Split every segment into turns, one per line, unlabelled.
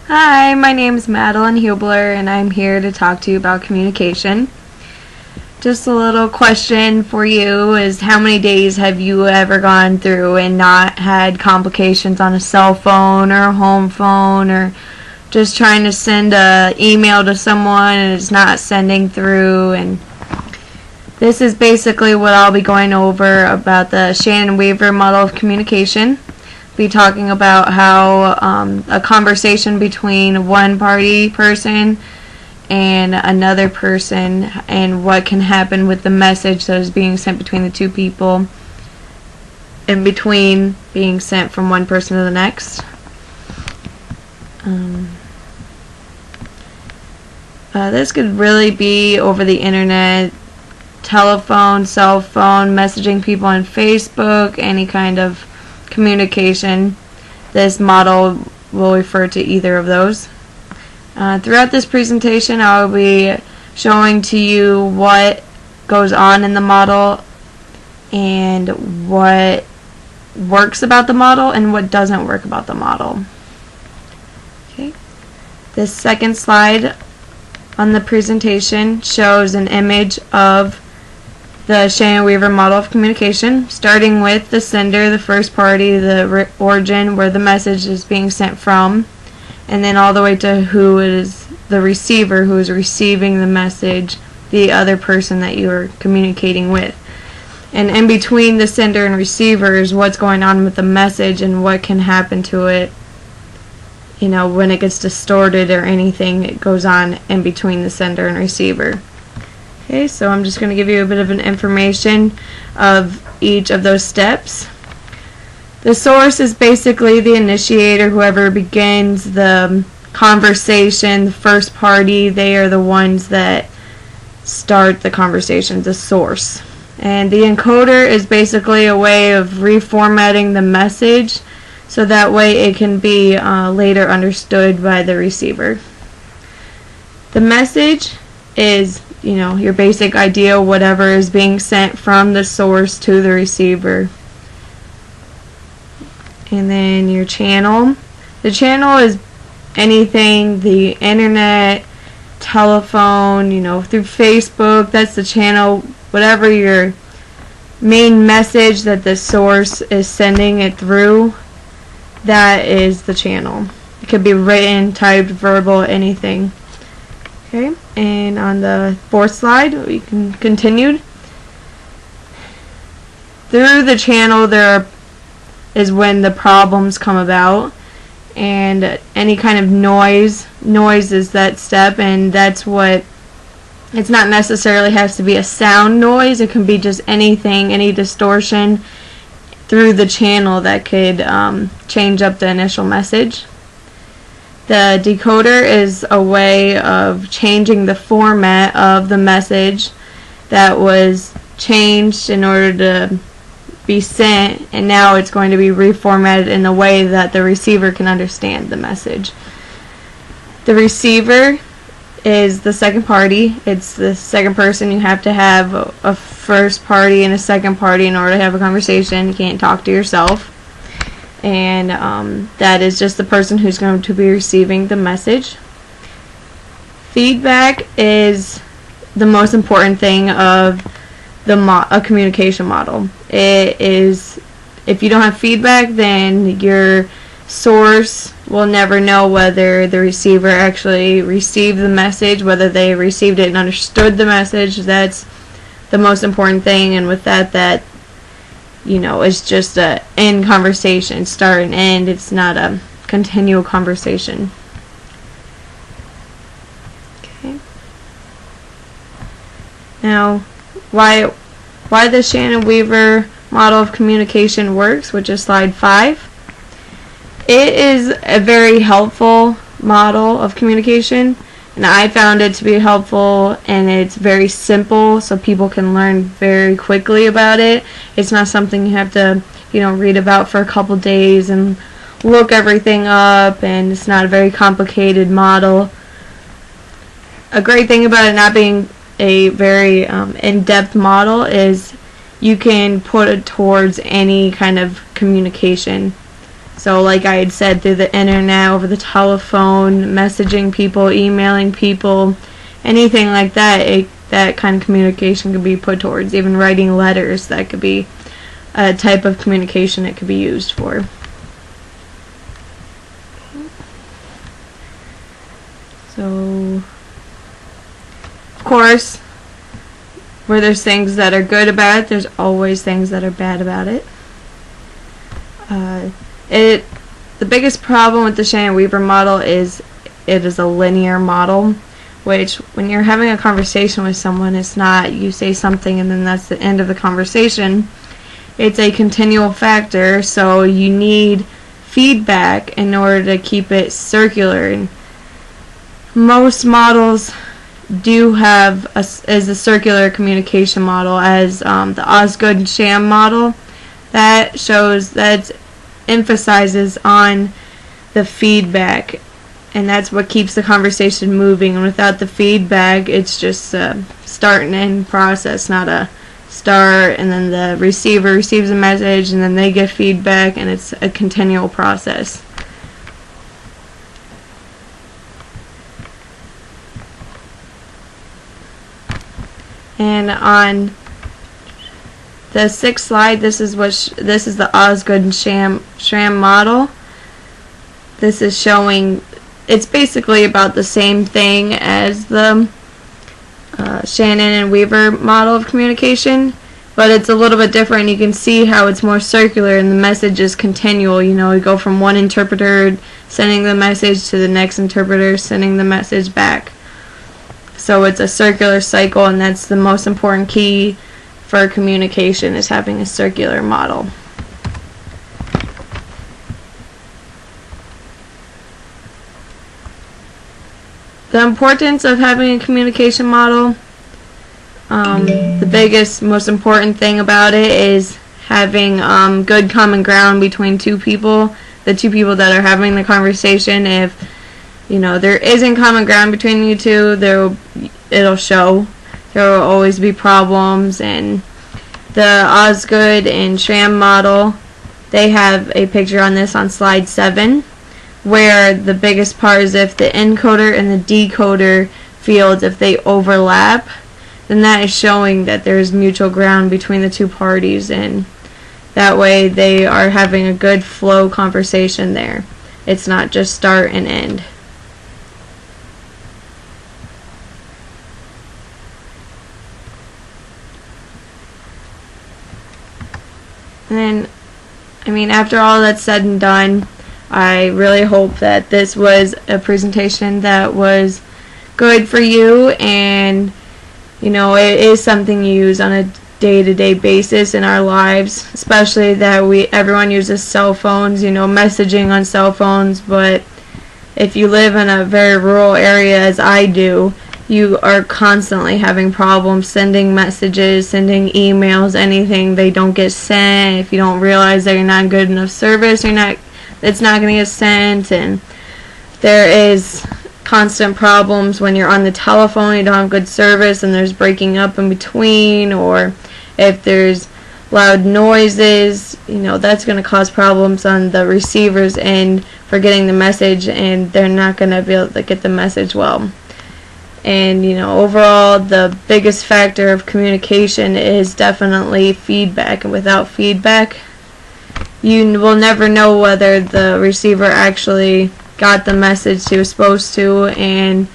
Hi, my name is Madeline Hubler, and I'm here to talk to you about communication. Just a little question for you is, how many days have you ever gone through and not had complications on a cell phone or a home phone, or just trying to send an email to someone and it's not sending through? And this is basically what I'll be going over about the Shannon-Weaver Model of communication. Be talking about how a conversation between one person and another person, and what can happen with the message that is being sent between the two people, in between being sent from one person to the next. This could really be over the internet, telephone, cell phone, messaging people on Facebook, any kind of communication. This model will refer to either of those. Throughout this presentation, I will be showing to you what goes on in the model and what works about the model and what doesn't work about the model. Okay. This second slide on the presentation shows an image of the Shannon-Weaver model of communication, starting with the sender, the first party, the origin, where the message is being sent from, and then all the way to who is the receiver, who is receiving the message, the other person that you are communicating with. And in between the sender and receiver is what's going on with the message and what can happen to it, you know, when it gets distorted or anything that goes on in between the sender and receiver. Okay, so I'm just going to give you a bit of an information of each of those steps. The source is basically the initiator, whoever begins the conversation, the first party. They are the ones that start the conversation, the source. And the encoder is basically a way of reformatting the message so that way it can be later understood by the receiver. The message is, you know, your basic idea, whatever is being sent from the source to the receiver. And then your channel. The channel is anything, the internet, telephone, you know, through Facebook, that's the channel. Whatever your main message that the source is sending it through, that is the channel. It could be written, typed, verbal, anything. Okay, and on the fourth slide, we can continue. Through the channel, is when the problems come about, and any kind of noise is that step, and that's what, it's not necessarily has to be a sound noise, it can be just anything, any distortion through the channel that could change up the initial message. The decoder is a way of changing the format of the message that was changed in order to be sent, and now it's going to be reformatted in a way that the receiver can understand the message. The receiver is the second party. It's the second person. You have to have a first party and a second party in order to have a conversation. You can't talk to yourself. And that is just the person who's going to be receiving the message. Feedback is the most important thing of a communication model. It is, if you don't have feedback, then your source will never know whether the receiver actually received the message, whether they received it and understood the message. That's the most important thing, and with that you know, it's just a end conversation, start and end. It's not a continual conversation. Okay. Now, why the Shannon-Weaver model of communication works, which is slide 5. It is a very helpful model of communication, and I found it to be helpful, and it's very simple, so people can learn very quickly about it. It's not something you have to, you know, read about for a couple days and look everything up, and it's not a very complicated model. A great thing about it not being a very in-depth model is you can put it towards any kind of communication. So like I had said, through the internet, over the telephone, messaging people, emailing people, anything like that, that kind of communication could be put towards. Even writing letters, that could be a type of communication it could be used for. So, of course, where there's things that are good about it, there's always things that are bad about it. The biggest problem with the Shannon-Weaver model is it is a linear model, which when you're having a conversation with someone, it's not you say something and then that's the end of the conversation. It's a continual factor, so you need feedback in order to keep it circular. And most models do have a circular communication model, as the Osgood and Sham model. That emphasizes on the feedback, and that's what keeps the conversation moving. And without the feedback, it's just a start and end process, not a start and then the receiver receives a message and then they get feedback, and it's a continual process. And on the 6th slide, this is the Osgood and Sham model. This is showing, it's basically about the same thing as the Shannon-Weaver model of communication, but it's a little bit different. You can see how it's more circular and the message is continual. You know, we go from one interpreter sending the message to the next interpreter sending the message back. So it's a circular cycle, and that's the most important key for communication, is having a circular model. The importance of having a communication model, the biggest, most important thing about it is having good common ground between two people, the two people that are having the conversation. If you know there isn't common ground between you two, it'll show. There will always be problems. And the Osgood and Sham model, they have a picture on this on slide 7, where the biggest part is if the encoder and the decoder fields, if they overlap, then that is showing that there is mutual ground between the two parties, and that way they are having a good flow conversation there. It's not just start and end. And then, I mean, after all that's said and done, I really hope that this was a presentation that was good for you, and you know, it is something you use on a day-to-day basis in our lives, especially that everyone uses cell phones, you know, messaging on cell phones. But if you live in a very rural area, as I do, you are constantly having problems sending messages, sending emails, anything. They don't get sent. If you don't realize that you're not good enough service, it's not going to get sent. And there is constant problems when you're on the telephone, you don't have good service and there's breaking up in between, or if there's loud noises, you know, that's going to cause problems on the receiver's end for getting the message, and they're not going to be able to get the message well. And you know, overall, the biggest factor of communication is definitely feedback, and without feedback, you will never know whether the receiver actually got the message he was supposed to, and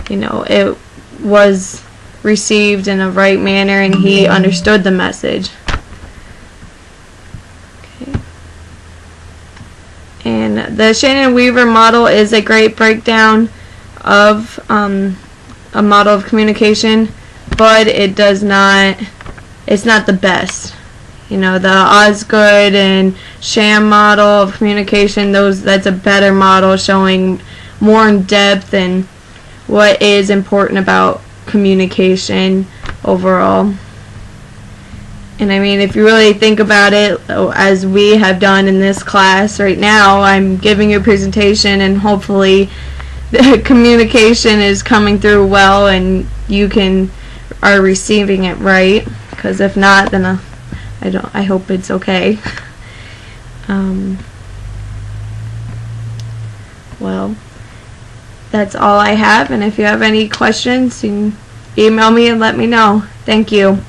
you know, it was received in a right manner and he understood the message. Okay. And the Shannon-Weaver model is a great breakdown of a model of communication, but it's not the best. You know, the Osgood and Sham model of communication, that's a better model, showing more in depth and what is important about communication overall. And I mean, if you really think about it, as we have done in this class right now, I'm giving you a presentation, and hopefully the communication is coming through well and you are receiving it right, because if not, then I hope it's okay. Well, that's all I have, and if you have any questions, you can email me and let me know. Thank you.